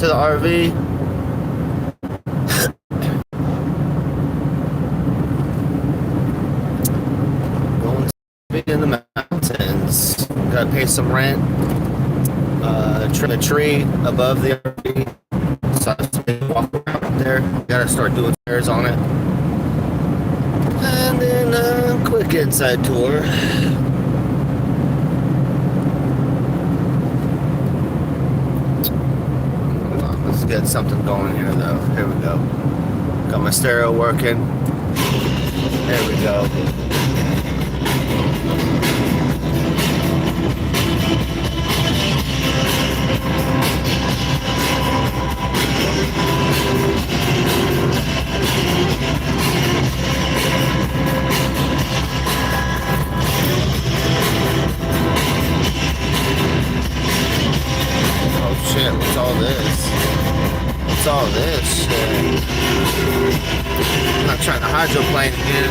to the RV. Going to be in the mountains. Gotta pay some rent. Trim a tree above the RV. So I just walk around up there. Gotta start doing stairs on it. And then a quick inside tour. Let's get something going here though. Here we go. Got my stereo working. There we go. Oh shit, what's all this? What's all this shit? I'm not trying to hydroplane again.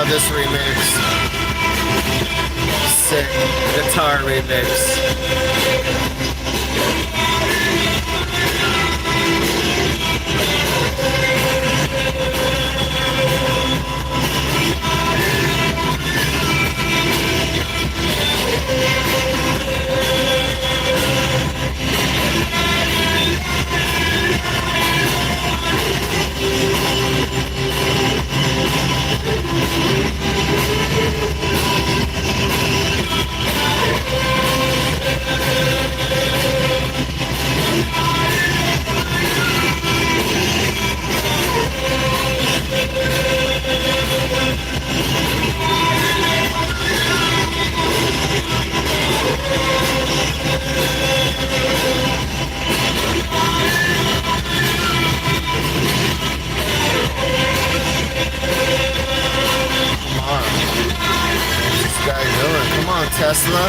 This remix. Sick guitar remix. Tesla.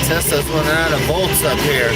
Tesla's running out of volts up here.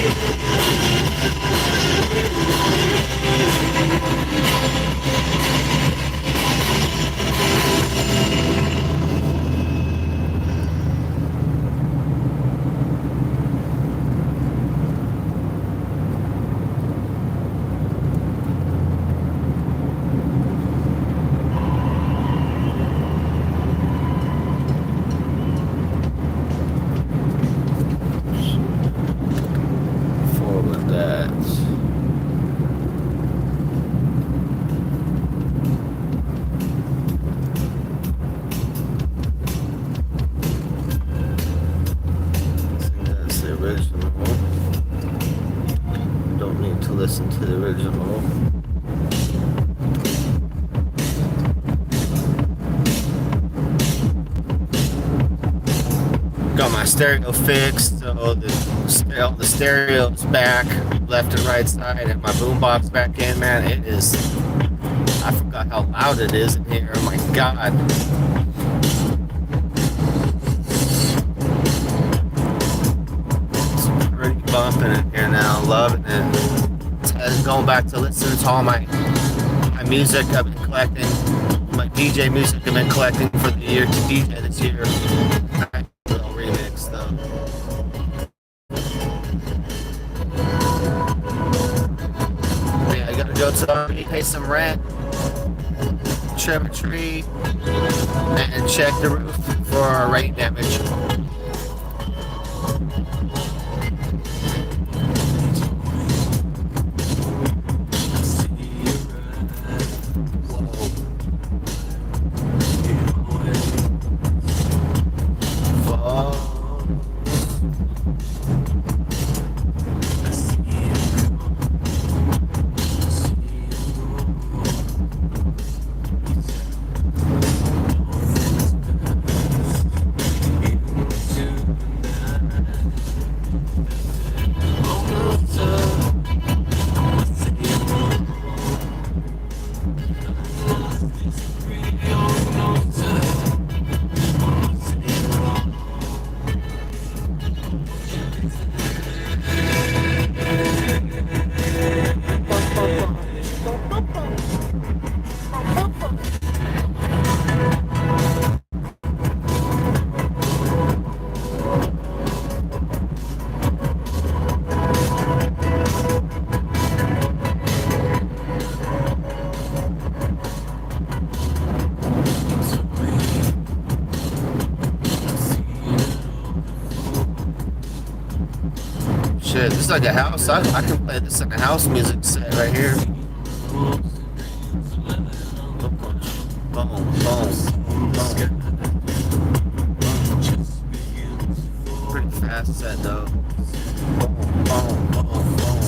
original. Got my stereo fixed, so all the stereo's back, left and right side, and my boombox back in. Man, it is. I forgot how loud it is in here. Oh my god. It's pretty bumping in here now. Loving it. Going back to listening to all my music I've been collecting, my DJ music I've been collecting for the year to DJ this year. Little remix though. But yeah, I gotta go to the RV, pay some rent, trim a tree, and check the roof for rain damage. Shit, this is like a house. I can play this in a house music set right here. Boom, boom, boom. Pretty fast set though. Boom, boom, boom, boom.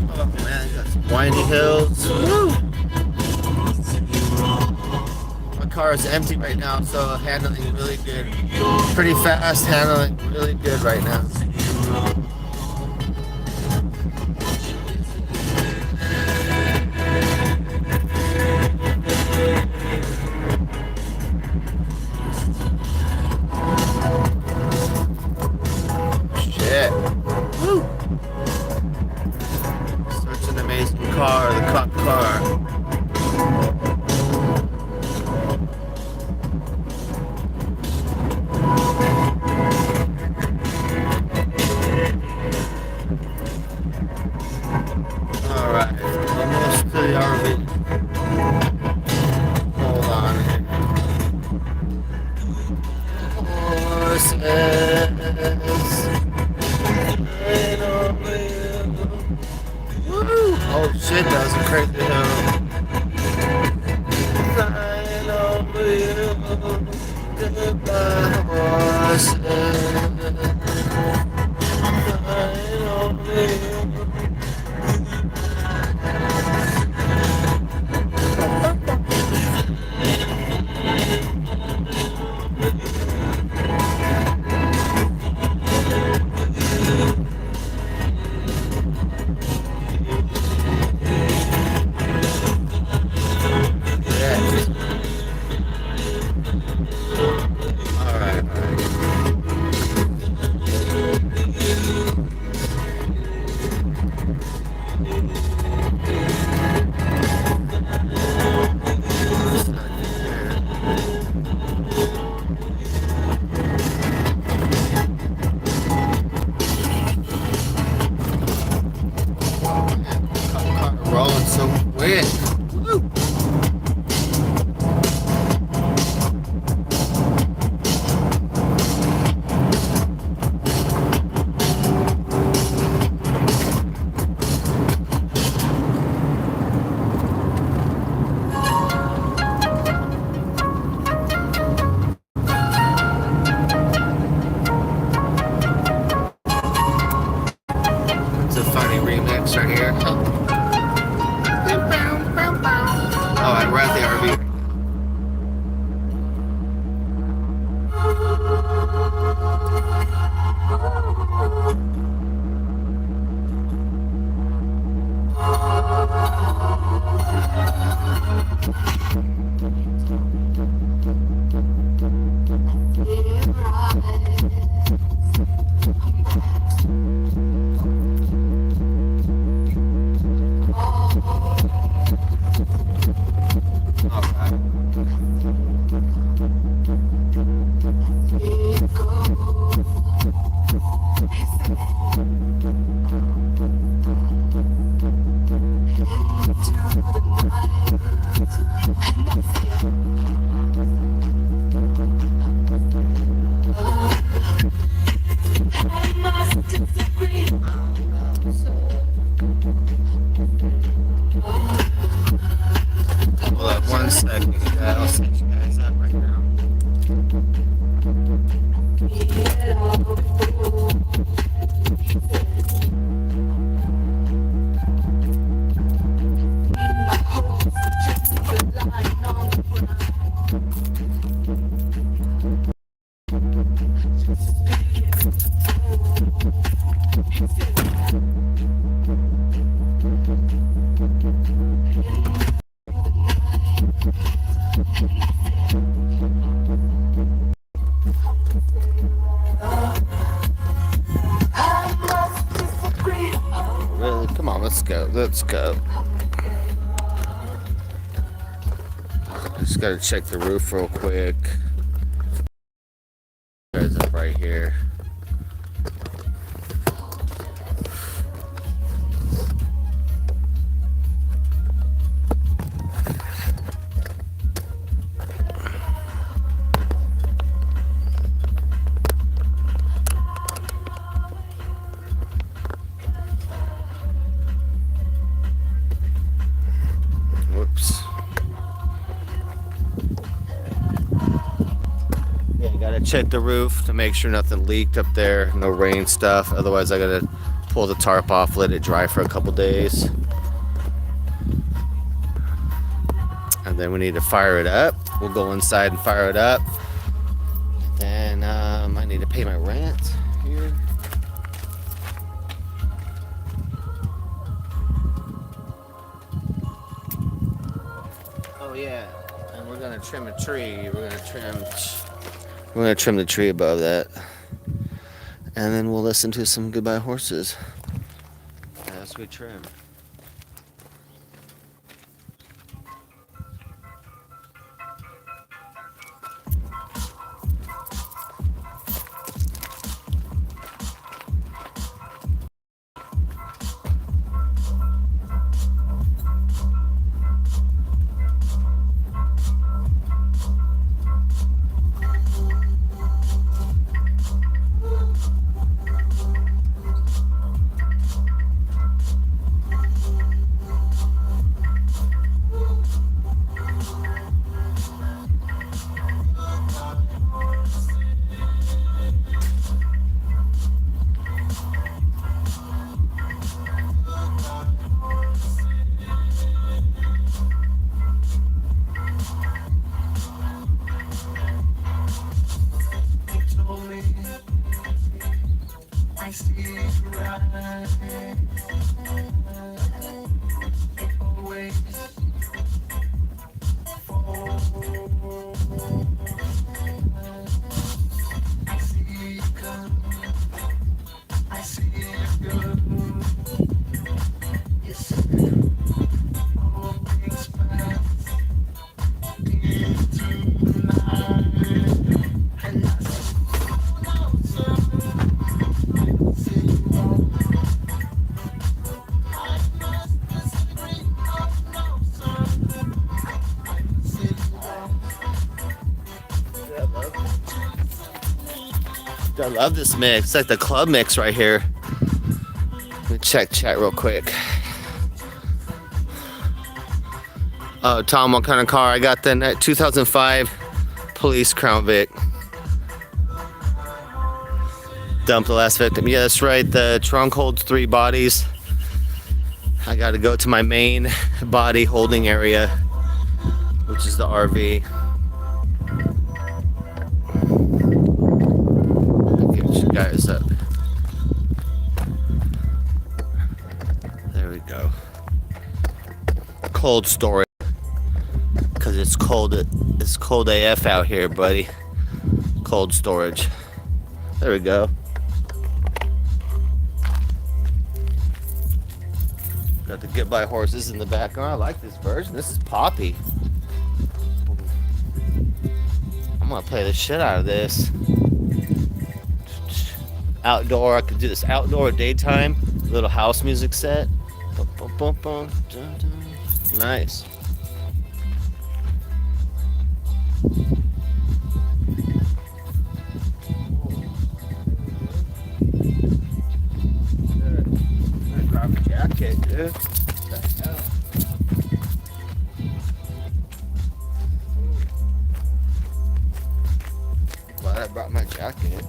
Oh man, got some windy hills. Woo! Car is empty right now, so handling really good. Pretty fast, handling really good right now. Shit. Woo! Such an amazing car, the cop car. Oh shit, that was a crazy hill. Flying over you, goodbye horses. Flying over you. Rolling so quick. Woo! Hold up 1 second, guys. I'll set you guys up right now. Really? Come on, let's go. Let's go. Just gotta check the roof real quick. Guys up right here. Whoops. Yeah, gotta check the roof to make sure nothing leaked up there, no rain stuff. Otherwise, I gotta pull the tarp off, let it dry for a couple days. And then we need to fire it up. We'll go inside and fire it up. Then I need to pay my rent here. Oh yeah, and we're gonna trim a tree. We're gonna trim the tree above that, and then we'll listen to some Goodbye Horses as we trim. I love this mix. It's like the club mix right here. Let me check chat real quick. Oh, Tom, what kind of car? I got the 2005 Police Crown Vic. Dumped the last victim. Yeah, that's right. The trunk holds 3 bodies. I got to go to my main body holding area, which is the RV. Guys up. There we go. Cold storage, because it's cold AF out here, buddy. Cold storage. There we go. Got the Goodbye Horses in the background. I like this version. This is poppy. I'm gonna play the shit out of this. Outdoor, I could do this outdoor daytime little house music set. Bum, bum, bum, dun, dun. Nice. Grab a jacket, dude. What the hell? Glad I brought my jacket.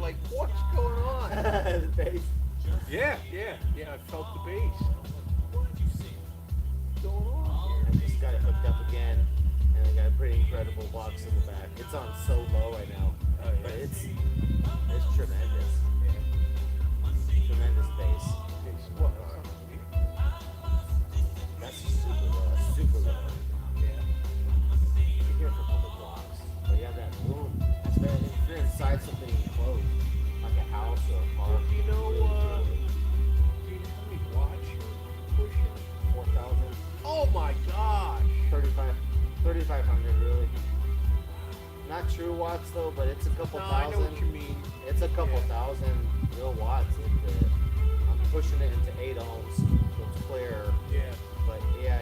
like, what's going on? The bass. Yeah. I felt the bass. What's going on I just got it hooked up again, and I got a pretty incredible box in the back. It's on so low right now, but it's tremendous. Tremendous bass. That's super low. That's super low. Yeah. You can hear it for a couple blocks, but you have that boom. That's bad. If you're inside something enclosed, like a house or a car. Do you know how many watts you're pushing? 4,000. Oh my gosh! 3,500 really. Not true watts though, but it's a couple No, thousand. I know what you mean. It's a couple thousand real watts. I'm pushing it into 8 ohms, so it's clear. Yeah. But yeah,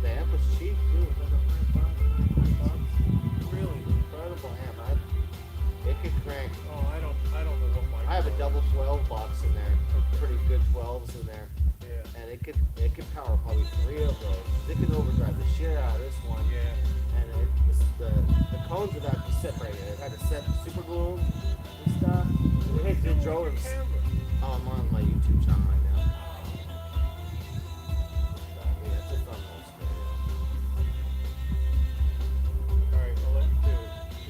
the amp was cheap too. It was like $100. Really? Incredible amp. It could crank. Oh, I don't know what my. I have a double 12 box in there. Pretty good 12s in there. Yeah. And it could power probably 3 of those. It can overdrive the shit out of this one. Yeah. And the cones would have to be separated. It had to set super glue and stuff. It drove them. Oh, I'm on my YouTube channel right now. Yeah, it's just on those. Alright, I'll let you do it.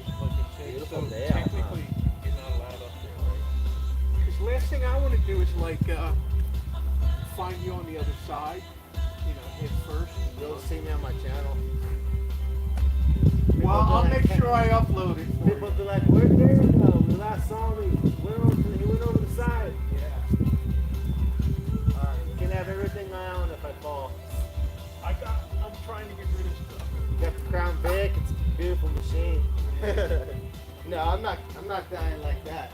Just like it says. Beautiful So day out, technically, you're not allowed up there, right? Because last thing I want to do is like find you on the other side, head first. You'll see me on my channel. Well, I'll make sure I upload it for People you. be like, where did Darren go? We last saw him. He went over the side. Yeah. Alright, you can have everything I own if I fall. I'm trying to get rid of stuff. You got the Crown Vic. It's a beautiful machine. No, I'm not dying like that.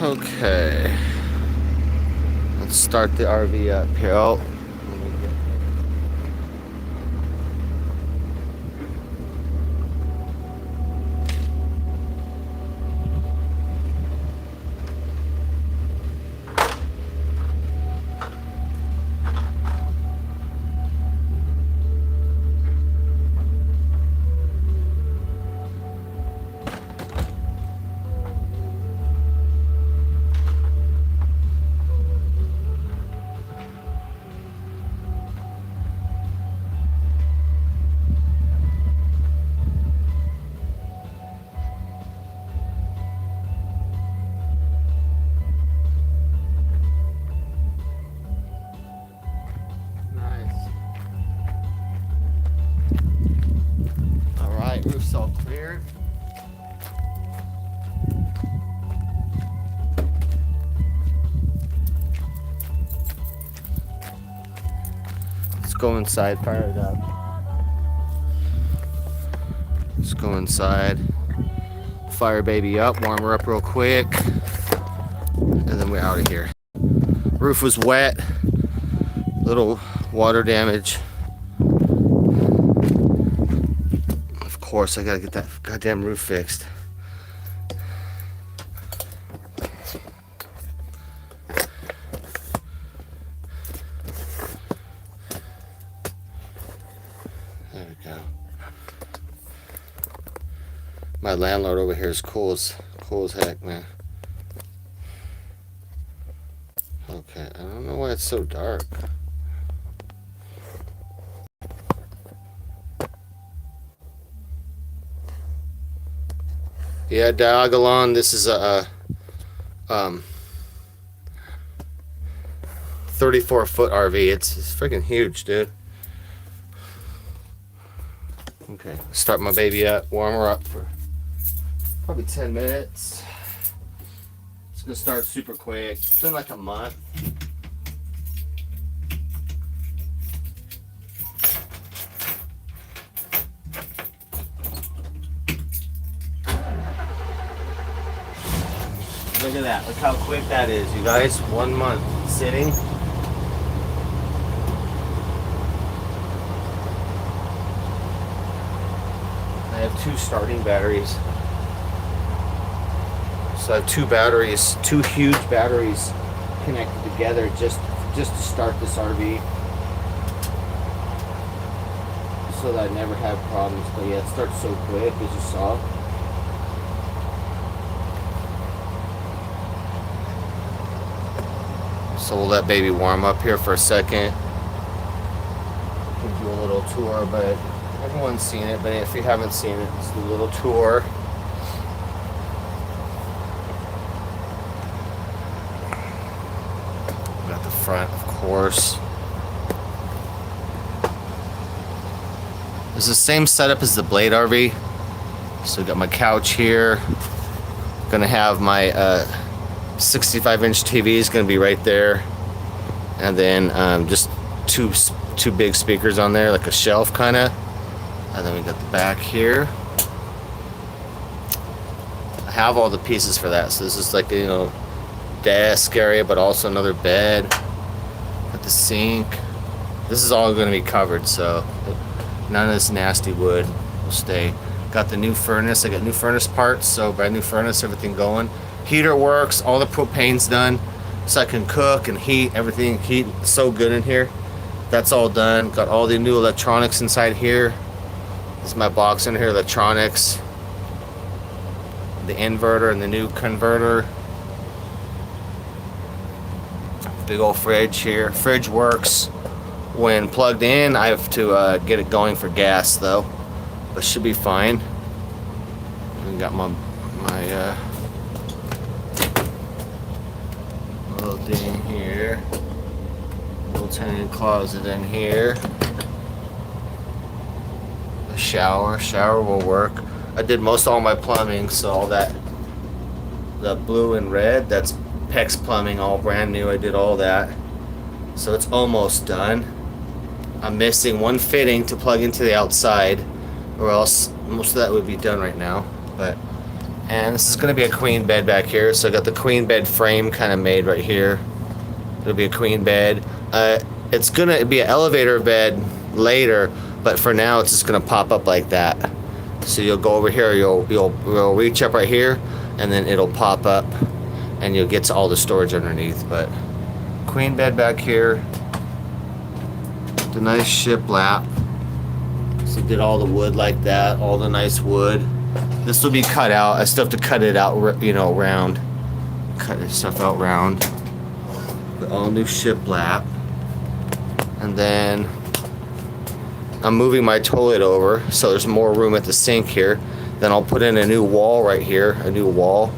Okay, let's start the RV up here. Oh, let me get roof's all clear. Let's go inside, fire it up. Let's go inside, fire baby up, warm her up real quick, and then we're out of here. Roof was wet, little water damage. Of course, I gotta get that goddamn roof fixed. There we go. My landlord over here is cool as heck, man. Okay, I don't know why it's so dark. Yeah, Diagolon, this is a 34-foot RV. It's freaking huge, dude. Okay, start my baby up, warm her up for probably 10 minutes. It's gonna start super quick. It's been like a month. Look at that. Look how quick that is, you guys. 1 month sitting. I have 2 starting batteries. So I have 2 batteries, 2 huge batteries connected together just to start this RV, so that I never have problems. But yeah, it starts so quick, as you saw. So we'll let baby warm up here for a second. We'll do a little tour, but everyone's seen it. But if you haven't seen it, it's a little tour. Got the front, of course. It's the same setup as the Blade RV. So got my couch here. Gonna have my 65-inch TV is gonna be right there, and then just two big speakers on there, like a shelf kind of. And then we got the back here. I have all the pieces for that. So this is like, you know, desk area, but also another bed. Got the sink. This is all going to be covered, so none of this nasty wood will stay. Got the new furnace. I got new furnace parts, so brand new furnace, everything going. Heater works. All the propane's done, so I can cook and heat everything. Heat so good in here. That's all done. Got all the new electronics inside here. This is my box in here, electronics. The inverter and the new converter. Big old fridge here. Fridge works when plugged in. I have to get it going for gas though, but should be fine. And got my little thing here. Little tiny closet in here. A shower will work. I did most all my plumbing, so all that, the blue and red, that's PEX plumbing, all brand new. I did all that, so it's almost done. I'm missing one fitting to plug into the outside, or else most of that would be done right now. And this is going to be a queen bed back here, so I got the queen bed frame kind of made right here. It'll be a queen bed. It's gonna be an elevator bed later, but for now it's just gonna pop up like that. So you'll go over here, you'll reach up right here, and then it'll pop up, and you'll get to all the storage underneath. But queen bed back here, the nice shiplap. So did all the wood like that, all the nice wood. This will be cut out. I still have to cut it out, you know, round. Cut this stuff out round. But all new shiplap. And then I'm moving my toilet over, so there's more room at the sink here. Then I'll put in a new wall right here, a new wall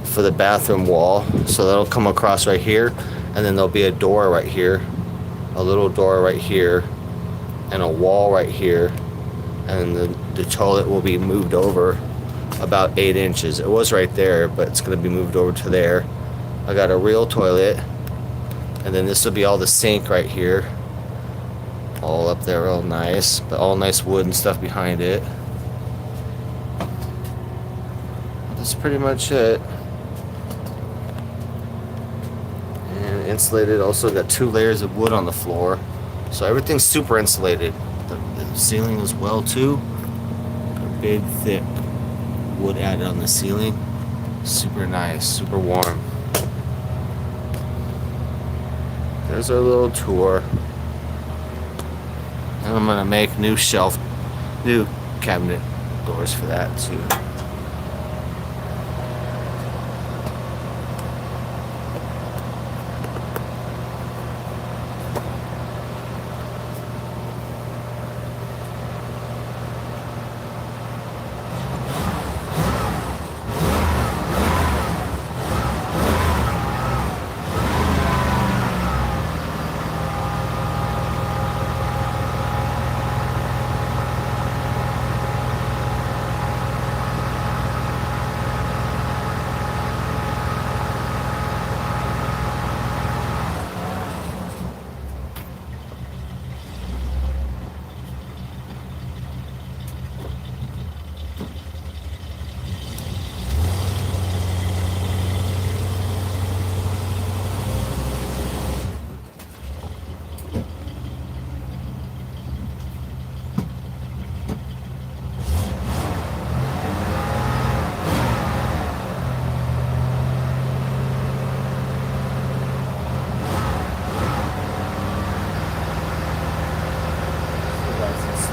for the bathroom wall. So that'll come across right here, and then there'll be a door right here, a little door right here, and a wall right here. And the toilet will be moved over about 8 inches. It was right there, but it's gonna be moved over to there. I got a real toilet, and then this will be all the sink right here. All up there real nice, but all nice wood and stuff behind it. That's pretty much it. And insulated, also got 2 layers of wood on the floor. So everything's super insulated. The ceiling as well too. A big thick wood added on the ceiling. Super nice, super warm. There's our little tour. And I'm gonna make new cabinet doors for that too.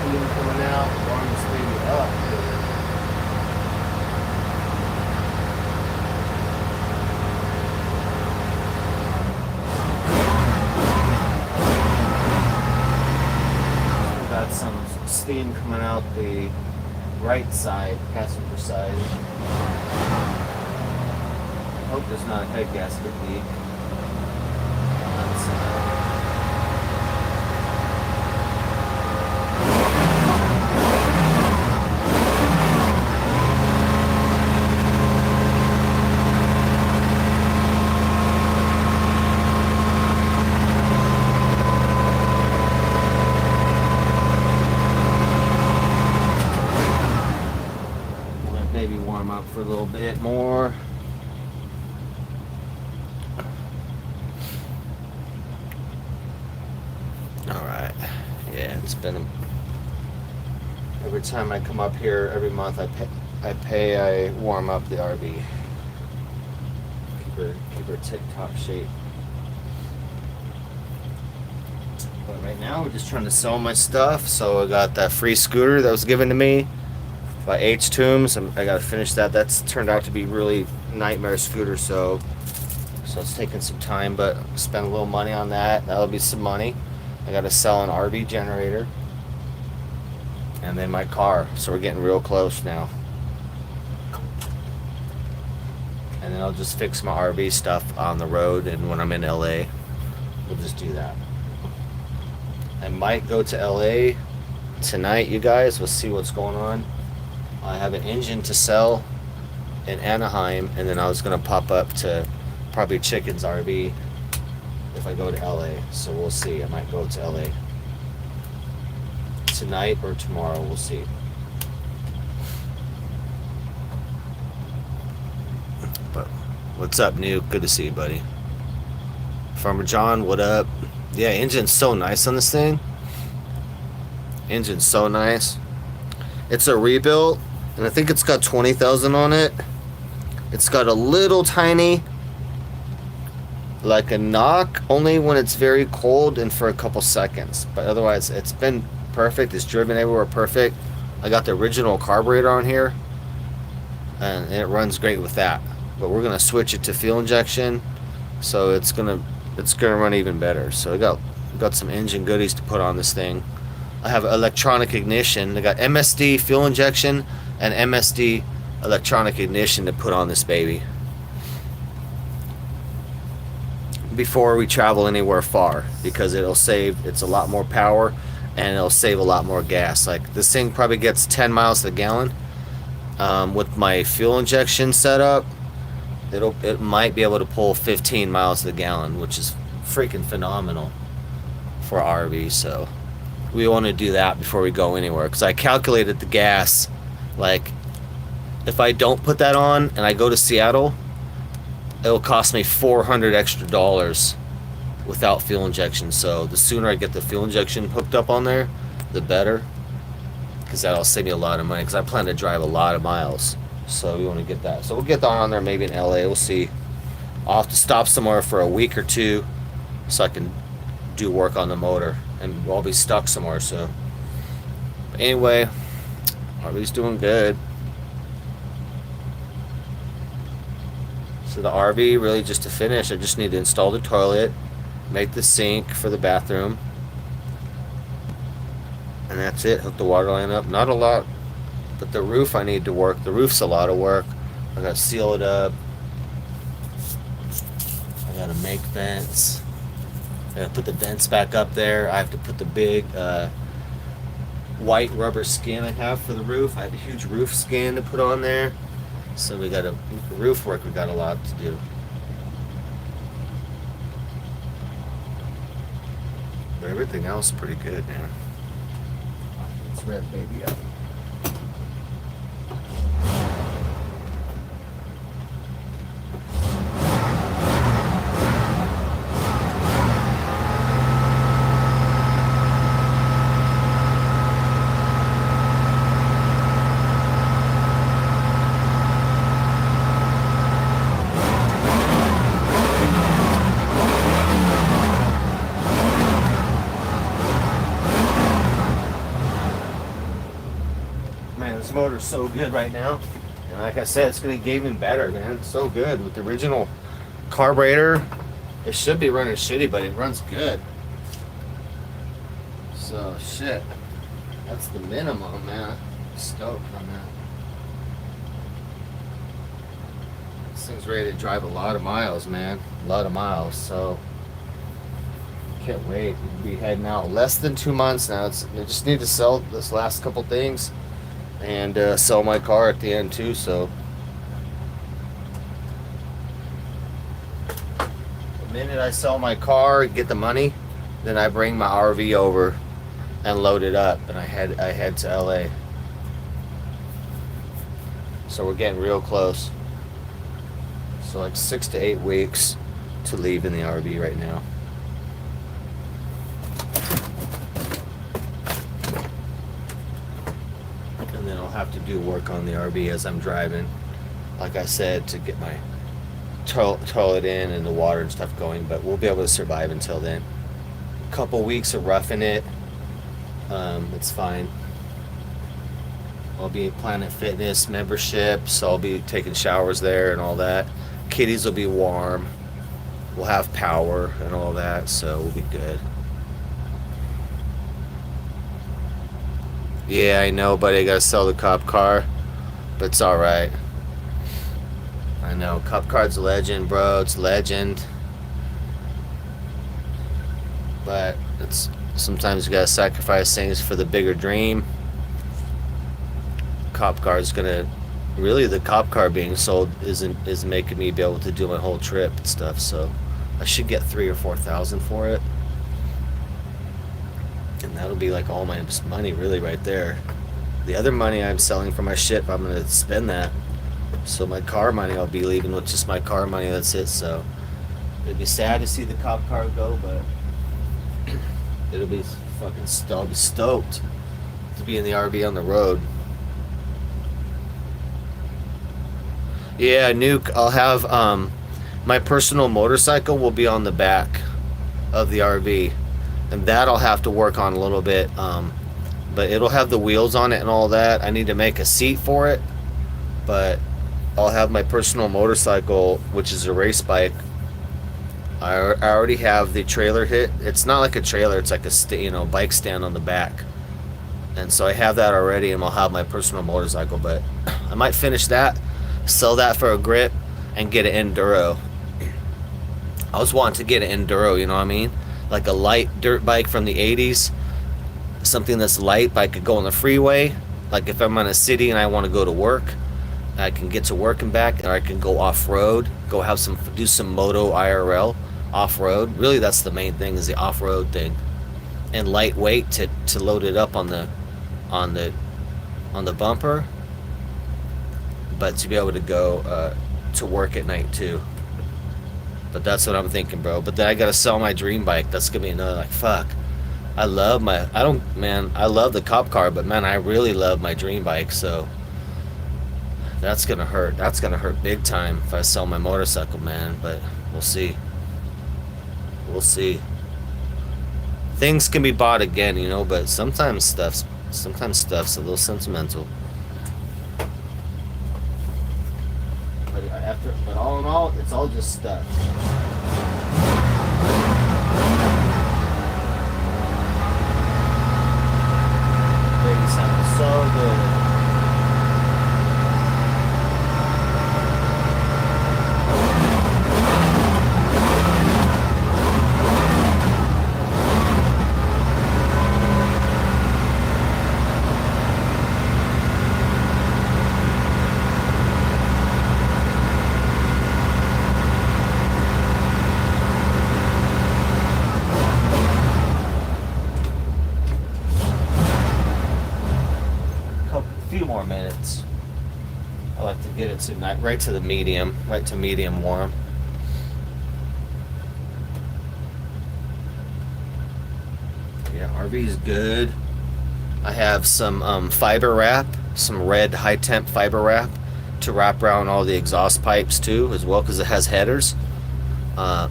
steam coming out, warm this baby up. We got some steam coming out the right side, passenger side. Hope there's not a head gasket leak. Let baby warm up for a little bit more. Alright, yeah, it's been every time I come up here, every month I warm up the RV. Keep her tip-top shape. But right now we're just trying to sell my stuff, so I got that free scooter that was given to me by H Toombs. I gotta finish that. That's turned out to be really nightmare scooter, so it's taking some time, but spend a little money on that. That'll be some money. I gotta sell an RV generator and then my car, so we're getting real close now. And then I'll just fix my RV stuff on the road, and when I'm in LA, we'll just do that. I might go to LA tonight, you guys. We'll see what's going on. I have an engine to sell in Anaheim, and then I was gonna pop up to probably Chicken's RV if I go to LA, so we'll see. I might go to LA tonight or tomorrow, we'll see. But what's up, New? Good to see you, buddy. Farmer John, what up? Yeah, engine's so nice on this thing. Engine's so nice. It's a rebuild, and I think it's got 20,000 on it. It's got a little tiny, like a knock, only when it's very cold and for a couple seconds, but otherwise it's been perfect. It's driven everywhere perfect. I got the original carburetor on here, and it runs great with that, but we're gonna switch it to fuel injection, so it's gonna run even better. So I got some engine goodies to put on this thing. I have electronic ignition. I got MSD fuel injection and MSD electronic ignition to put on this baby before we travel anywhere far, because it's a lot more power and it'll save a lot more gas. Like, this thing probably gets 10 miles to the gallon. With my fuel injection setup, it might be able to pull 15 miles to the gallon, which is freaking phenomenal for RV. So we want to do that before we go anywhere, because I calculated the gas. Like, if I don't put that on and I go to Seattle, it'll cost me $400 extra without fuel injection. So the sooner I get the fuel injection hooked up on there, the better, because that'll save me a lot of money, because I plan to drive a lot of miles. So we want to get that. So we'll get that on there maybe in LA. We'll see. I'll have to stop somewhere for a week or two so I can do work on the motor, and I'll be stuck somewhere. So but anyway, RV's doing good. So the RV, really just to finish, I just need to install the toilet, make the sink for the bathroom, and that's it. Hook the water line up. Not a lot, but the roof I need to work. The roof's a lot of work. I gotta seal it up. I gotta make vents. I gotta put the vents back up there. I have to put the big white rubber skin I have for the roof. I have a huge roof skin to put on there. So we got roof work. We got a lot to do. But everything else is pretty good, man. Let's rev baby up. This motor's so good right now. And like I said, it's going to get even better, man. It's so good. With the original carburetor, it should be running shitty, but it runs good. So, shit. That's the minimum, man. I'm stoked on that. This thing's ready to drive a lot of miles, man. A lot of miles, so can't wait. We'll be heading out less than 2 months now. I just need to sell this last couple things and sell my car at the end too, so the minute I sell my car, get the money, then I bring my RV over and load it up, and I head to LA. So we're getting real close. So like 6 to 8 weeks to leave in the RV right now. And then I'll have to do work on the RV as I'm driving, like I said, to get my toilet in and the water and stuff going, but we'll be able to survive until then. A couple weeks of roughing it. It's fine. I'll be at Planet Fitness membership, so I'll be taking showers there and all that. Kitties will be warm. We'll have power and all that, so we'll be good. Yeah, I know, buddy. I gotta sell the cop car, but it's all right. I know, cop car's a legend, bro. It's legend. But it's sometimes you gotta sacrifice things for the bigger dream. Cop car is gonna really, the cop car being sold is making me be able to do my whole trip and stuff, so I should get 3,000 or 4,000 for it, and that'll be like all my money really right there. The other money I'm selling for my ship, I'm gonna spend that, so my car money, I'll be leaving with just my car money. That's it. So it'd be sad to see the cop car go, but it'll be fucking I'll be stoked to be in the RV on the road. Yeah, Nuke, I'll have my personal motorcycle will be on the back of the RV, and that I'll have to work on a little bit, but it'll have the wheels on it and all that. I need to make a seat for it, but I'll have my personal motorcycle, which is a race bike. I already have the trailer hit. It's not like a trailer, it's like a bike stand on the back, and so I have that already, and I'll have my personal motorcycle. But I might finish that, sell that for a grip, and get an enduro. I was wanting to get an enduro, you know what I mean, like a light dirt bike from the 80s, something that's light, but I could go on the freeway, like if I'm in a city and I want to go to work, I can get to work and back, or I can go off-road, do some moto IRL off-road. Really, that's the main thing, is the off-road thing, and lightweight to load it up on the bumper, but to be able to go to work at night too. But that's what I'm thinking, bro. But then I gotta sell my dream bike. That's gonna be another, like, fuck. I love the cop car, but man, I really love my dream bike, so that's gonna hurt. That's gonna hurt big time if I sell my motorcycle, man. But we'll see. We'll see. Things can be bought again, but sometimes stuff's a little sentimental. But all in all, it's all just stuff. Baby sounds so good. More minutes. I like to get it to right to medium warm. Yeah, RV's good. I have some fiber wrap, some red high temp fiber wrap to wrap around all the exhaust pipes too, as well, because it has headers.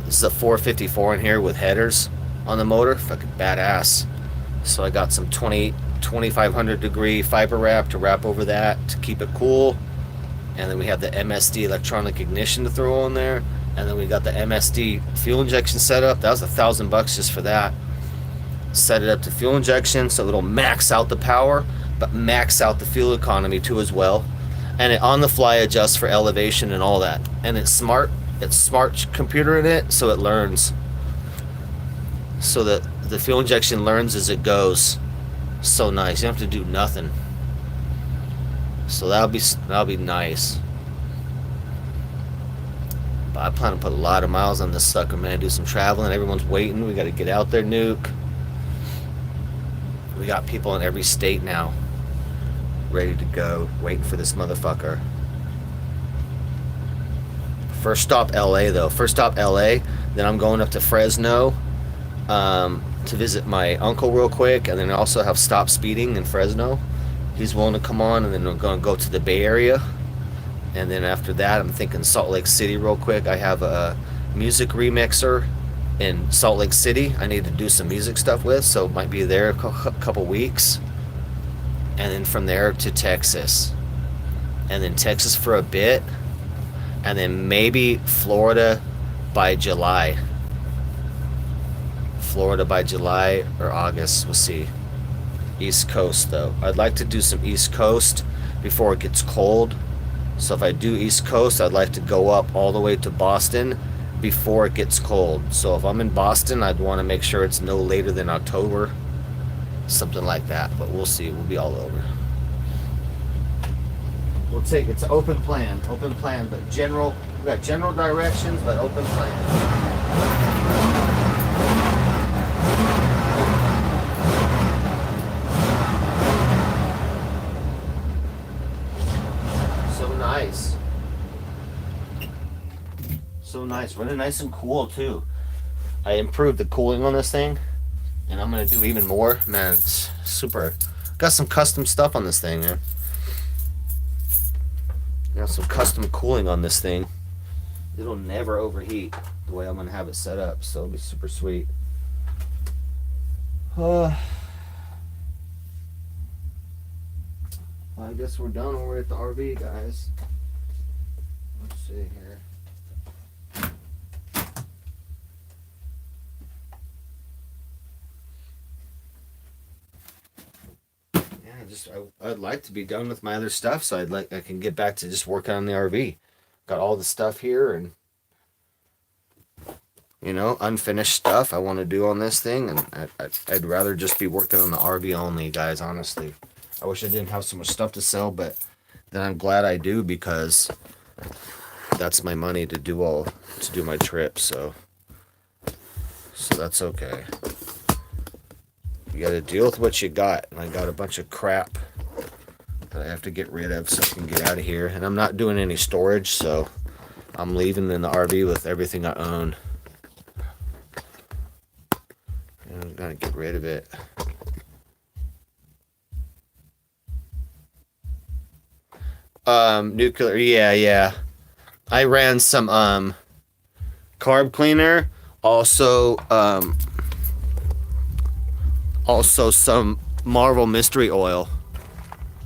This is a 454 in here with headers on the motor. Fucking badass. So I got some 2500 degree fiber wrap to wrap over that to keep it cool. And then we have the MSD electronic ignition to throw on there. And then we got the MSD fuel injection set up. That was $1,000 just for that. Set it up to fuel injection so it'll max out the power, but max out the fuel economy too as well. And it on the fly adjusts for elevation and all that. And it's smart computer in it, so it learns. So that the fuel injection learns as it goes. So nice. You don't have to do nothing. So that'll be nice. But I plan to put a lot of miles on this sucker, man. Do some traveling. Everyone's waiting. We got to get out there, nuke. We got people in every state now, ready to go, waiting for this motherfucker. First stop LA though. First stop LA. Then I'm going up to Fresno to visit my uncle real quick, and then I also have Stop Speeding in Fresno. He's willing to come on, and then we're going to go to the Bay Area. And then after that, I'm thinking Salt Lake City real quick. I have a music remixer in Salt Lake City I need to do some music stuff with, so might be there a couple weeks. And then from there to Texas. And then Texas for a bit. And then maybe Florida by July. Florida by July or August, we'll see. East Coast though. I'd like to do some East Coast before it gets cold. So if I do East Coast, I'd like to go up all the way to Boston before it gets cold. So if I'm in Boston, I'd want to make sure it's no later than October. Something like that, but we'll see. We'll be all over. We'll take it's an open plan, but general, we got general directions, but open plan. So nice, running nice and cool too. I improved the cooling on this thing, and I'm gonna do even more. Man, it's super. Got some custom stuff on this thing, man. Got some custom cooling on this thing. It'll never overheat the way I'm gonna have it set up, so it'll be super sweet. I guess we're done over at the RV, guys. Let's see here. I'd like to be done with my other stuff, so I can get back to just working on the RV. Got all the stuff here, and unfinished stuff I want to do on this thing, and I'd rather just be working on the RV only, guys. Honestly, I wish I didn't have so much stuff to sell, but then I'm glad I do, because that's my money to do my trip. So that's okay. You got to deal with what you got, and I got a bunch of crap that I have to get rid of so I can get out of here. And I'm not doing any storage, so I'm leaving in the RV with everything I own. And I'm gonna get rid of it. Nuclear, yeah. I ran some carb cleaner, also some Marvel Mystery Oil.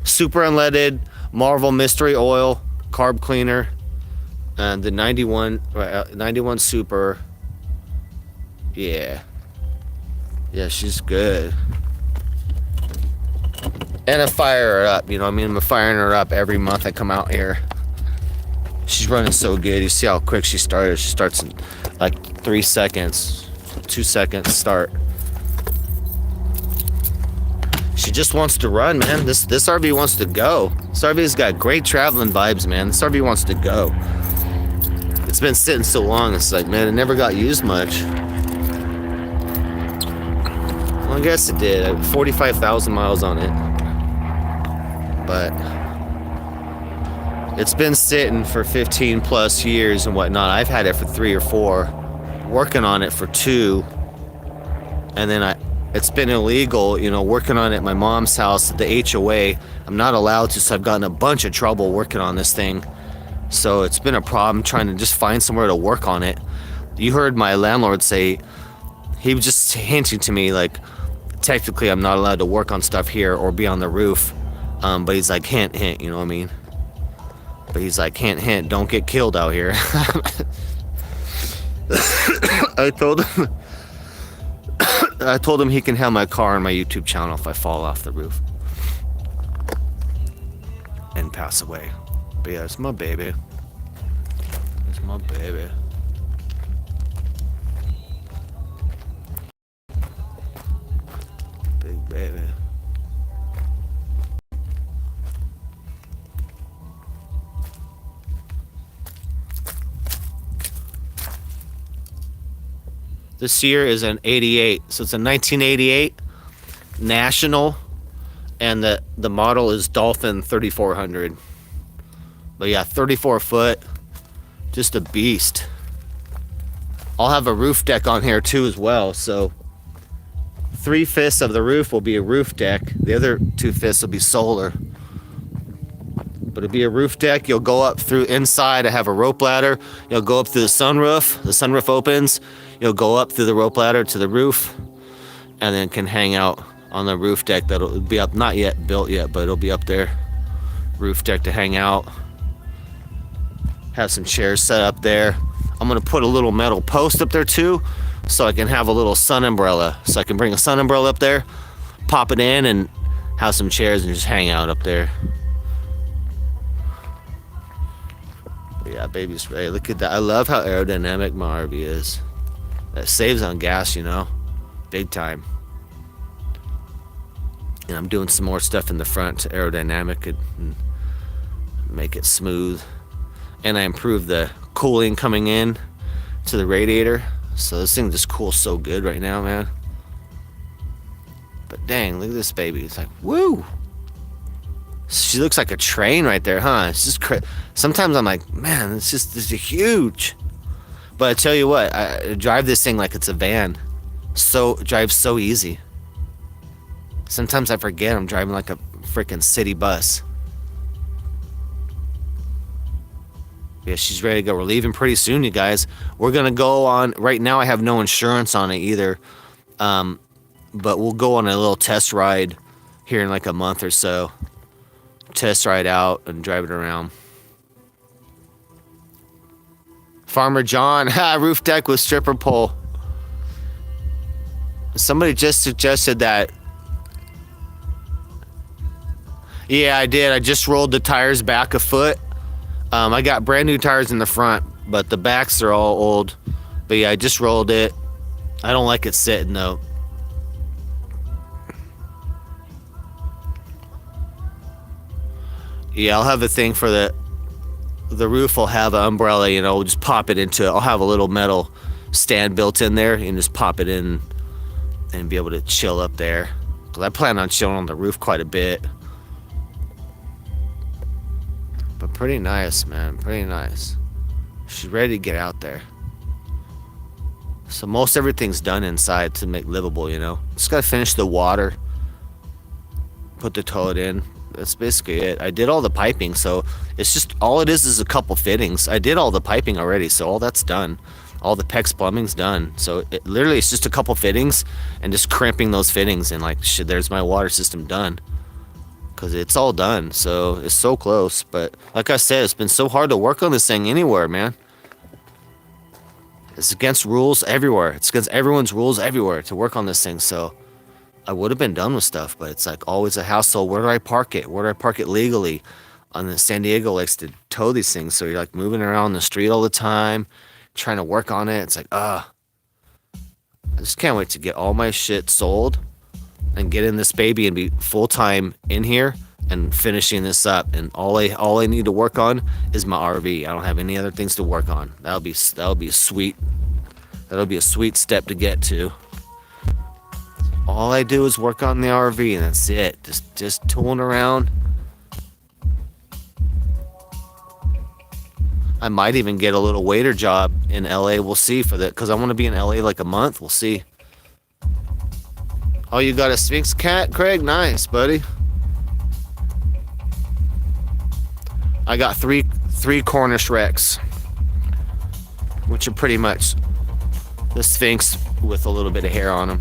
Super unleaded Marvel Mystery Oil, carb cleaner, and the 91 Super. Yeah, she's good. And I fire her up, I'm firing her up every month I come out here. She's running so good. You see how quick she started. She starts in like 3 seconds, 2 seconds start. She just wants to run, man. This RV wants to go. This RV's got great traveling vibes, man. This RV wants to go. It's been sitting so long, it's like, man, it never got used much. Well, I guess it did. I have 45,000 miles on it. But it's been sitting for 15 plus years and whatnot. I've had it for 3 or 4, working on it for 2, and then it's been illegal, working on it at my mom's house at the HOA. I'm not allowed to, so I've gotten a bunch of trouble working on this thing. So it's been a problem trying to just find somewhere to work on it. You heard my landlord say, he was just hinting to me, like, technically I'm not allowed to work on stuff here or be on the roof. But he's like, hint, hint, you know what I mean? But he's like, hint, hint, don't get killed out here. I told him he can have my car on my YouTube channel if I fall off the roof and pass away. But yeah, it's my baby. It's my baby. Big baby. This year is an 88, so it's a 1988 National, and the model is Dolphin 3400. But yeah, 34 foot, just a beast. I'll have a roof deck on here too as well, so 3/5 of the roof will be a roof deck. The other 2/5 will be solar. But it'll be a roof deck. You'll go up through inside. I have a rope ladder. You'll go up through the sunroof. The sunroof opens. You'll go up through the rope ladder to the roof, and then can hang out on the roof deck. That'll be up, not yet built yet, but it'll be up there. Roof deck to hang out. Have some chairs set up there. I'm gonna put a little metal post up there too, so I can have a little sun umbrella. So I can bring a sun umbrella up there, pop it in, and have some chairs and just hang out up there. Yeah, baby's ready. Look at that. I love how aerodynamic my RV is. That saves on gas, you know, big time. And I'm doing some more stuff in the front to aerodynamic it and make it smooth. And I improved the cooling coming in to the radiator. So this thing just cools so good right now, man. But dang, look at this baby. It's like, woo! She looks like a train right there, huh? It's just sometimes I'm like, man, this is huge. But I tell you what, I drive this thing like it's a van. So drives so easy. Sometimes I forget I'm driving like a freaking city bus. Yeah, she's ready to go. We're leaving pretty soon, you guys. We're gonna go on. Right now, I have no insurance on it either, but we'll go on a little test ride here in like a month or so. Test ride out and drive it around. Farmer John, roof deck with stripper pole. Somebody just suggested that. Yeah, I did. I just rolled the tires back a foot. I got brand new tires in the front, but the backs are all old. But yeah, I just rolled it. I don't like it sitting though. Yeah, I'll have a thing for the roof. I'll have an umbrella, you know, we'll just pop it into it. I'll have a little metal stand built in there and just pop it in and be able to chill up there. Because I plan on chilling on the roof quite a bit. But pretty nice, man, pretty nice. She's ready to get out there. So most everything's done inside to make livable, you know. Just gotta finish the water, put the toilet in. That's basically it. I did all the piping, so it's just all it is a couple fittings. I did all the piping already, so all that's done. All the PEX plumbing's done. So it literally it's just a couple fittings and just crimping those fittings and like shit, there's my water system done. Cause it's all done, so it's so close. But like I said, it's been so hard to work on this thing anywhere, man. It's against rules everywhere. It's against everyone's rules everywhere to work on this thing. So I would have been done with stuff, but it's like always a hassle. Where do I park it? Where do I park it legally? On the San Diego likes to tow these things, so you're like moving around the street all the time, trying to work on it. It's like, I just can't wait to get all my shit sold and get in this baby and be full time in here and finishing this up. And all I need to work on is my RV. I don't have any other things to work on. That'll be sweet. That'll be a sweet step to get to. All I do is work on the RV and that's it. Just tooling around. I might even get a little waiter job in LA. We'll see for that, because I want to be in LA like a month. We'll see. Oh, you got a Sphinx cat, Craig? Nice, buddy. I got three Cornish Rex, which are pretty much the Sphinx with a little bit of hair on them.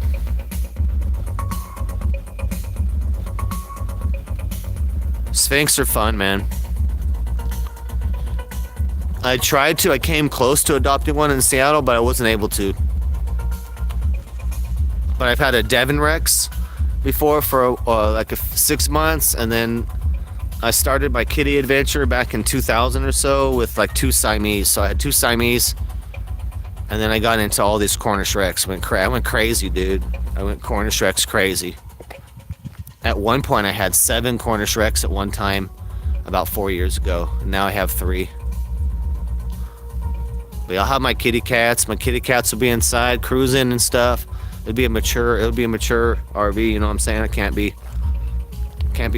Sphinx are fun, man. I came close to adopting one in Seattle, but I wasn't able to. But I've had a Devon Rex before for like 6 months, and then I started my kitty adventure back in 2000 or so with like 2 Siamese. So I had 2 Siamese, and then I got into all these Cornish Rex. I went crazy, dude. I went Cornish Rex crazy. At one point, I had 7 Cornish Rex at one time, about 4 years ago. Now I have 3. But I'll have my kitty cats. My kitty cats will be inside cruising and stuff. It'll be a mature RV. You know what I'm saying? I can't be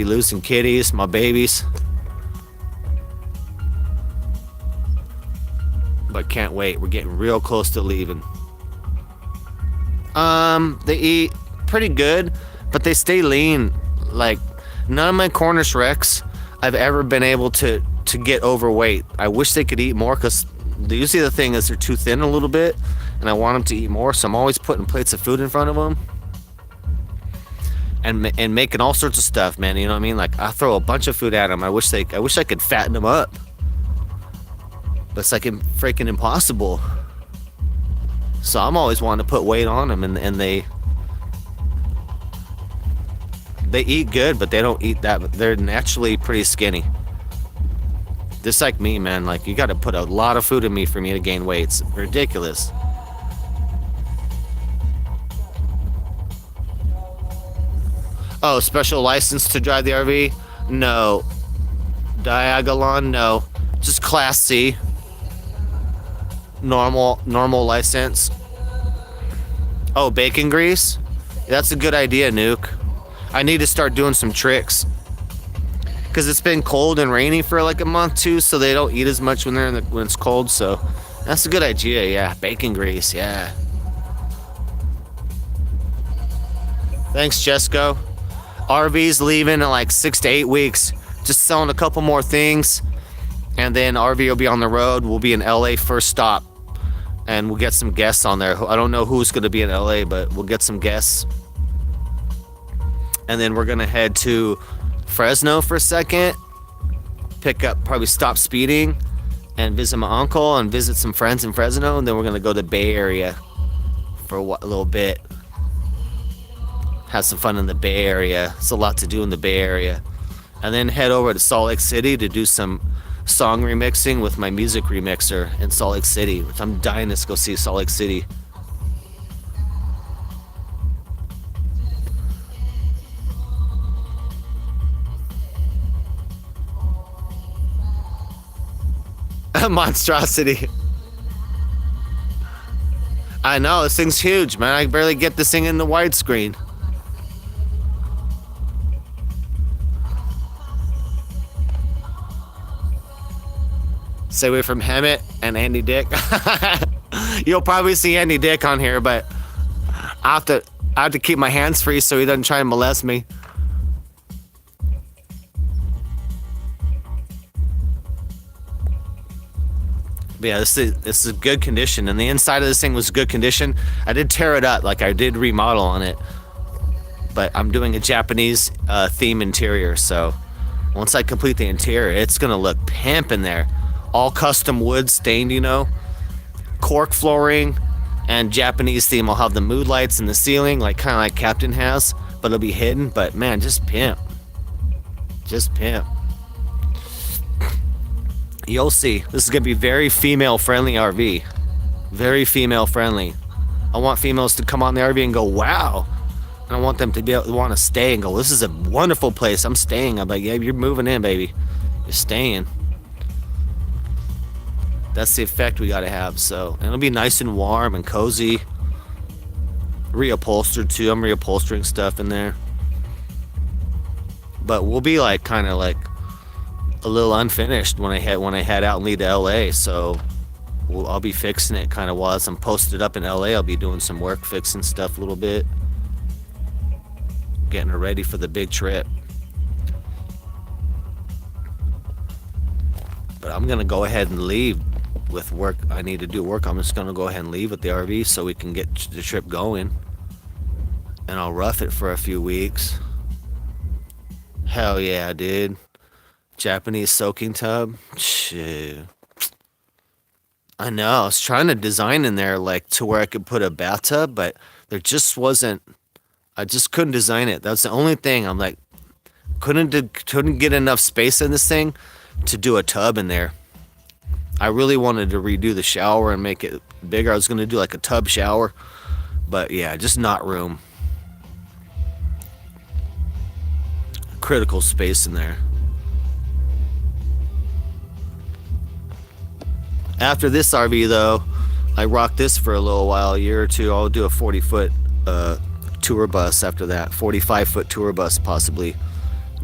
losing kitties, my babies. But can't wait. We're getting real close to leaving. They eat pretty good, but they stay lean. Like, none of my Cornish Rex I've ever been able to get overweight. I wish they could eat more, because usually the thing is they're too thin a little bit, and I want them to eat more, so I'm always putting plates of food in front of them and making all sorts of stuff, man. You know what I mean? Like, I throw a bunch of food at them. I wish I could fatten them up, but it's like freaking impossible. So I'm always wanting to put weight on them, and they eat good, but they don't eat that. They're naturally pretty skinny. Just like me, man. Like, you got to put a lot of food in me for me to gain weight. It's ridiculous. Oh, special license to drive the RV? No. Diagolon? No. Just Class C. Normal license. Oh, bacon grease? That's a good idea, Nuke. I need to start doing some tricks. Because it's been cold and rainy for like a month too, so they don't eat as much when when it's cold. So that's a good idea. Yeah, bacon grease. Yeah. Thanks, Jesco. RV's leaving in like 6 to 8 weeks. Just selling a couple more things, and then RV will be on the road. We'll be in LA first stop, and we'll get some guests on there. I don't know who's going to be in LA, but we'll get some guests, and then we're gonna head to Fresno for a second, probably stop speeding and visit my uncle and visit some friends in Fresno, and then we're gonna go to the Bay Area for a little bit, have some fun in the Bay Area. It's a lot to do in the Bay Area, and then head over to Salt Lake City to do some song remixing with my music remixer in Salt Lake City, which I'm dying to go see Salt Lake City. Monstrosity. I know, this thing's huge, man. I barely get this thing in the widescreen. Stay away from Hemet and Andy Dick. You'll probably see Andy Dick on here, but I have to keep my hands free so he doesn't try and molest me. But yeah, this is good condition, and the inside of this thing was good condition. I did tear it up, like I did remodel on it, but I'm doing a Japanese theme interior, so once I complete the interior, it's gonna look pimp in there. All custom wood stained, you know, cork flooring and Japanese theme. I'll have the mood lights in the ceiling, like kind of like Captain has, but it'll be hidden. But man, just pimp, just pimp. You'll see. This is gonna be very female friendly RV. Very female friendly. I want females to come on the RV and go, wow. And I want them to be able to want to stay and go, this is a wonderful place. I'm staying. I'm like, yeah, you're moving in, baby. You're staying. That's the effect we gotta have. So, and it'll be nice and warm and cozy. Reupholstered too. I'm reupholstering stuff in there. But we'll be like kind of like a little unfinished when I head out and leave to LA. So I'll be fixing it kind of while I'm posted up in LA. I'll be doing some work fixing stuff a little bit, getting it ready for the big trip. But I'm gonna go ahead and leave with work. I need to do work. I'm just gonna go ahead and leave with the RV so we can get the trip going, and I'll rough it for a few weeks. Hell yeah, dude. Japanese soaking tub. Shit. I know. I was trying to design in there like to where I could put a bathtub, but there just wasn't. I just couldn't design it. That's the only thing. I'm like, couldn't get enough space in this thing to do a tub in there. I really wanted to redo the shower and make it bigger. I was gonna do like a tub shower, but yeah, just not room. Critical space in there. After this RV though, I rocked this for a little while, a year or two. I'll do a 40-foot tour bus after that, 45-foot tour bus possibly.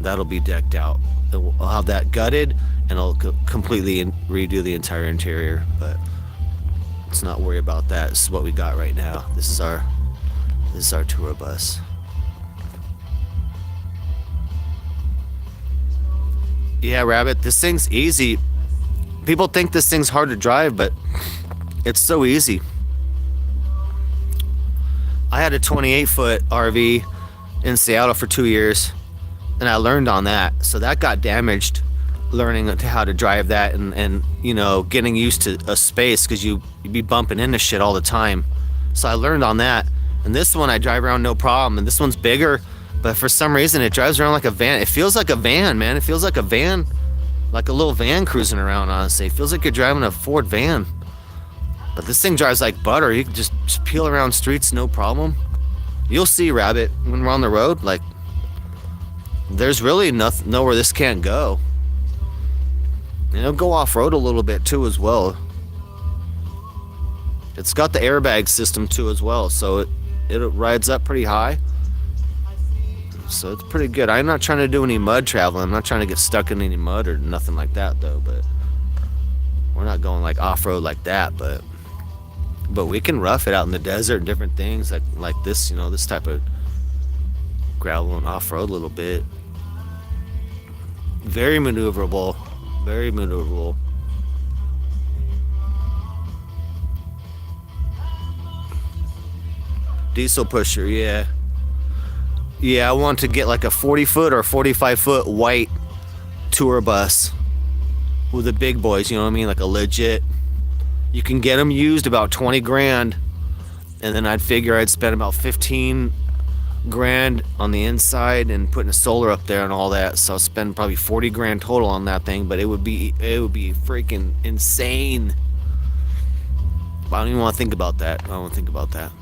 That'll be decked out. I'll have that gutted and I'll completely redo the entire interior, but let's not worry about that. This is what we got right now. This is our tour bus. Yeah, Rabbit, this thing's easy. People think this thing's hard to drive, but it's so easy. I had a 28-foot RV in Seattle for 2 years, and I learned on that. So that got damaged learning how to drive that and you know, getting used to a space because you'd be bumping into shit all the time. So I learned on that. And this one I drive around no problem. And this one's bigger, but for some reason it drives around like a van. It feels like a van, man. It feels like a van. Like a little van cruising around, honestly. It feels like you're driving a Ford van. But this thing drives like butter. You can just peel around streets, no problem. You'll see, Rabbit, when we're on the road, like, there's really nowhere this can't go. And it'll go off-road a little bit, too, as well. It's got the airbag system, too, as well. So it rides up pretty high. So it's pretty good. I'm not trying to do any mud traveling. I'm not trying to get stuck in any mud or nothing like that, though. But we're not going like off-road like that. But we can rough it out in the desert and different things like this. You know, this type of gravel and off-road a little bit. Very maneuverable. Very maneuverable. Diesel pusher, yeah. Yeah, I want to get like a 40-foot or 45-foot white tour bus with the big boys, you know what I mean? Like a legit. You can get them used about 20 grand, and then I'd figure I'd spend about 15 grand on the inside and putting a solar up there and all that. So I'll spend probably 40 grand total on that thing, but it would be freaking insane. But I don't even want to think about that. I don't want to think about that.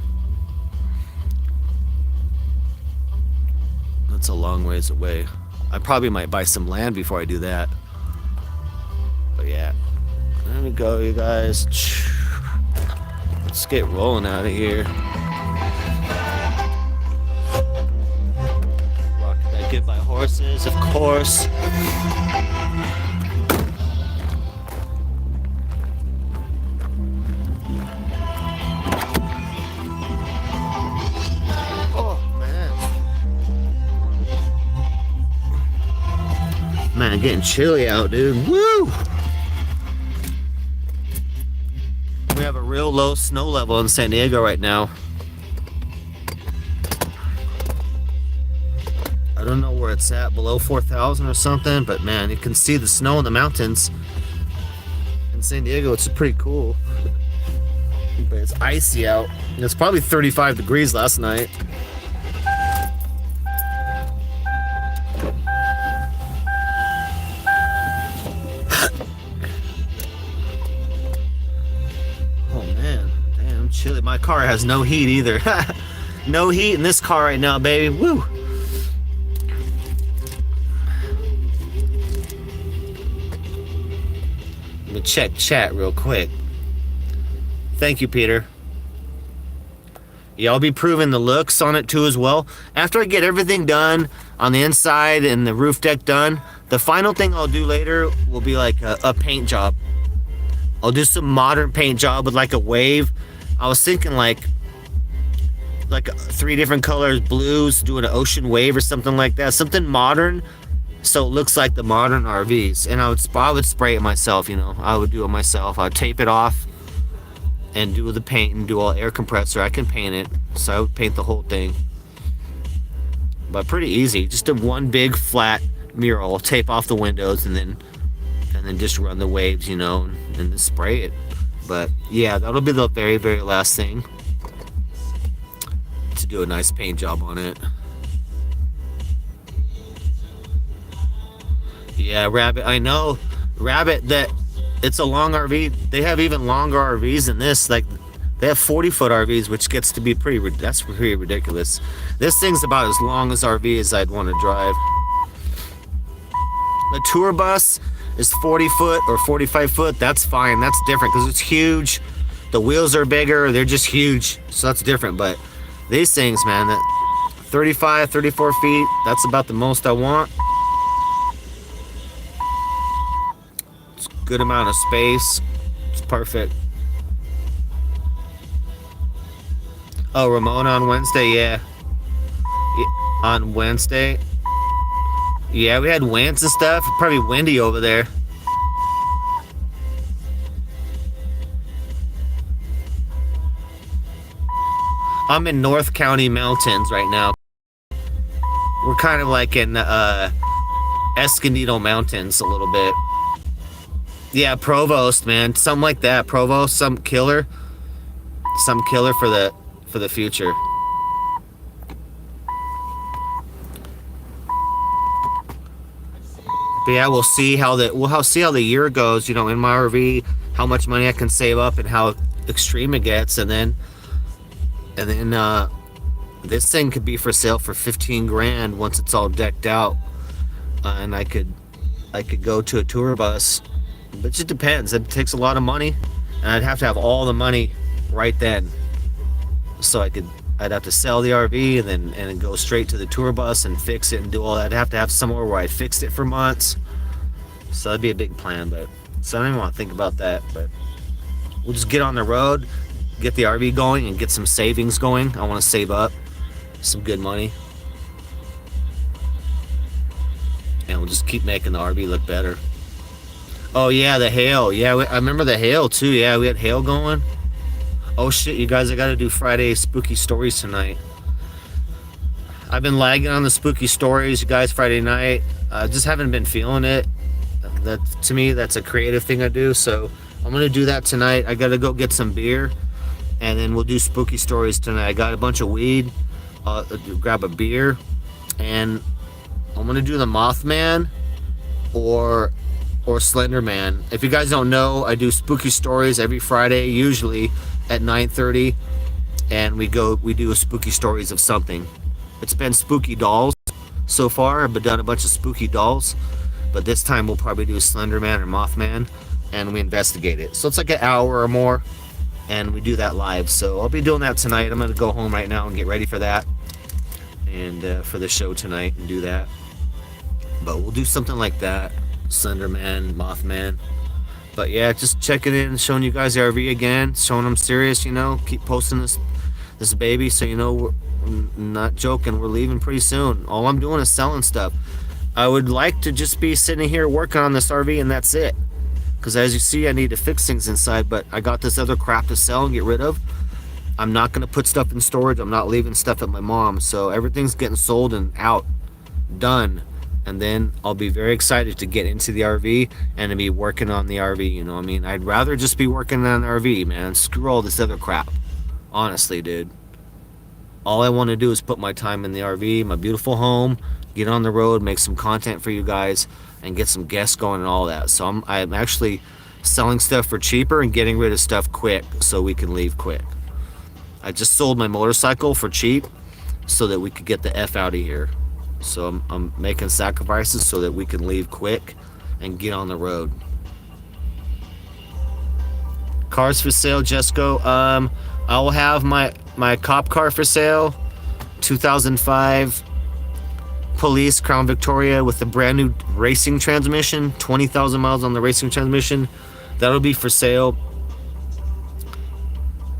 That's a long ways away. I probably might buy some land before I do that. But yeah. There we go, you guys. Let's get rolling out of here. Rocking that Goodbye Horses, of course. Man, getting chilly out, dude. Woo! We have a real low snow level in San Diego right now. I don't know where it's at, below 4,000 or something, but man, you can see the snow in the mountains. In San Diego, it's pretty cool. But it's icy out. It's probably 35 degrees last night. Chilly. My car has no heat either. No heat in this car right now, baby. Woo! Let me check chat real quick. Thank you, Peter. Yeah, I'll be proving the looks on it too as well. After I get everything done on the inside and the roof deck done, the final thing I'll do later will be like a paint job. I'll do some modern paint job with like a wave. I was thinking like 3 different colors, blues, doing an ocean wave or something like that. Something modern, so it looks like the modern RVs. And I would spray it myself, you know. I would do it myself. I'd tape it off and do the paint and do all air compressor. I can paint it, so I would paint the whole thing. But pretty easy. Just a one big flat mural, tape off the windows, and then just run the waves, you know, and then spray it. But yeah, that'll be the very, very last thing, to do a nice paint job on it. Yeah, Rabbit, I know. Rabbit, that it's a long RV. They have even longer RVs than this. Like, they have 40-foot RVs, which gets to be that's pretty ridiculous. This thing's about as long as RV as I'd want to drive. A tour bus is 40 foot or 45 foot. That's fine. That's different because it's huge. The wheels are bigger. They're just huge. So that's different. But these things, man, that 35, 34 feet, that's about the most I want. It's a good amount of space. It's perfect. Oh, Ramona on Wednesday, yeah. On Wednesday. Yeah, we had winds and stuff. Probably windy over there. I'm in North County Mountains right now. We're kind of like in Escondido Mountains a little bit. Yeah, Provost, man. Something like that. Provost, some killer. Some killer for the future. But yeah, we'll see how the year goes, you know, in my RV, how much money I can save up and how extreme it gets, and then this thing could be for sale for 15 grand once it's all decked out, and I could go to a tour bus. But it just depends. It takes a lot of money, and I'd have to have all the money right then, so I'd have to sell the RV and then go straight to the tour bus and fix it and do all that. I'd have to have somewhere where I fixed it for months. So that'd be a big plan, but so I don't even want to think about that. But we'll just get on the road, get the RV going, and get some savings going. I want to save up some good money, and we'll just keep making the RV look better. Oh yeah, the hail. Yeah, I remember the hail too. Yeah, we had hail going. Oh shit, you guys, I gotta do Friday spooky stories tonight. I've been lagging on the spooky stories, you guys, Friday night. Just haven't been feeling it. That, to me, that's a creative thing I do, so I'm gonna do that tonight. I gotta go get some beer, and then we'll do spooky stories tonight. I got a bunch of weed, grab a beer, and I'm gonna do the Mothman or Slender Man. If you guys don't know, I do spooky stories every Friday, usually at 9:30, and we do spooky stories of something. It's been spooky dolls so far. I've done a bunch of spooky dolls, but this time we'll probably do Slender Man or Mothman, and we investigate it. So it's like an hour or more, and we do that live. So I'll be doing that tonight. I'm gonna go home right now and get ready for that, and for the show tonight, and do that. But we'll do something like that. Slender Man, Mothman. But yeah, just checking in, showing you guys the RV again, showing I'm serious, you know, keep posting this baby, so you know we're not joking, we're leaving pretty soon. All I'm doing is selling stuff. I would like to just be sitting here working on this RV and that's it, because as you see, I need to fix things inside, but I got this other crap to sell and get rid of. I'm not going to put stuff in storage. I'm not leaving stuff at my mom, so everything's getting sold and out, done. And then I'll be very excited to get into the RV and to be working on the RV, you know what I mean? I'd rather just be working on the RV, man. Screw all this other crap. Honestly, dude. All I want to do is put my time in the RV, my beautiful home, get on the road, make some content for you guys, and get some guests going and all that. So I'm actually selling stuff for cheaper and getting rid of stuff quick so we can leave quick. I just sold my motorcycle for cheap so that we could get the F out of here. So I'm making sacrifices so that we can leave quick and get on the road. Cars for sale, Jesco. I will have my cop car for sale. 2005 Police Crown Victoria with a brand new racing transmission. 20,000 miles on the racing transmission. That'll be for sale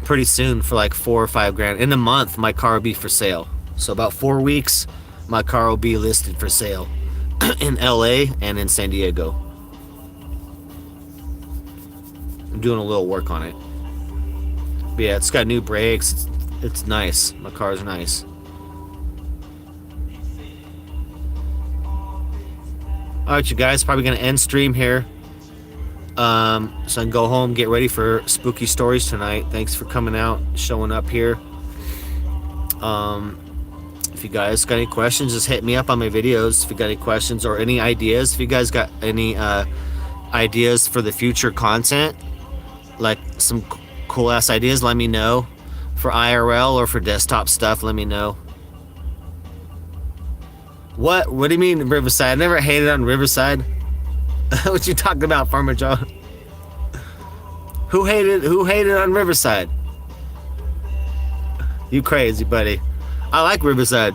pretty soon for like 4 or 5 grand. In a month, my car will be for sale. So about 4 weeks, my car will be listed for sale in LA and in San Diego. I'm doing a little work on it. But yeah, it's got new brakes. It's nice. My car's nice. All right, you guys, probably gonna end stream here. So I can go home, get ready for spooky stories tonight. Thanks for coming out, showing up here. If you guys got any questions, just hit me up on my videos. If you got any questions or any ideas, if you guys got any ideas for the future content, like some cool ass ideas, let me know. For IRL or for desktop stuff, let me know. What do you mean Riverside? I never hated on Riverside. What you talking about, Farmer John? Who hated on Riverside? You crazy, buddy. I like Riverside.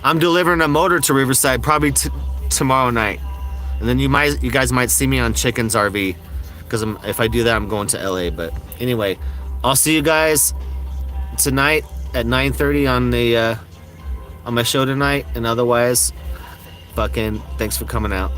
I'm delivering a motor to Riverside probably tomorrow night. And then you guys might see me on Chicken's RV, because if I do that, I'm going to LA. But anyway, I'll see you guys tonight at 9:30 on my show tonight. And otherwise, fucking thanks for coming out.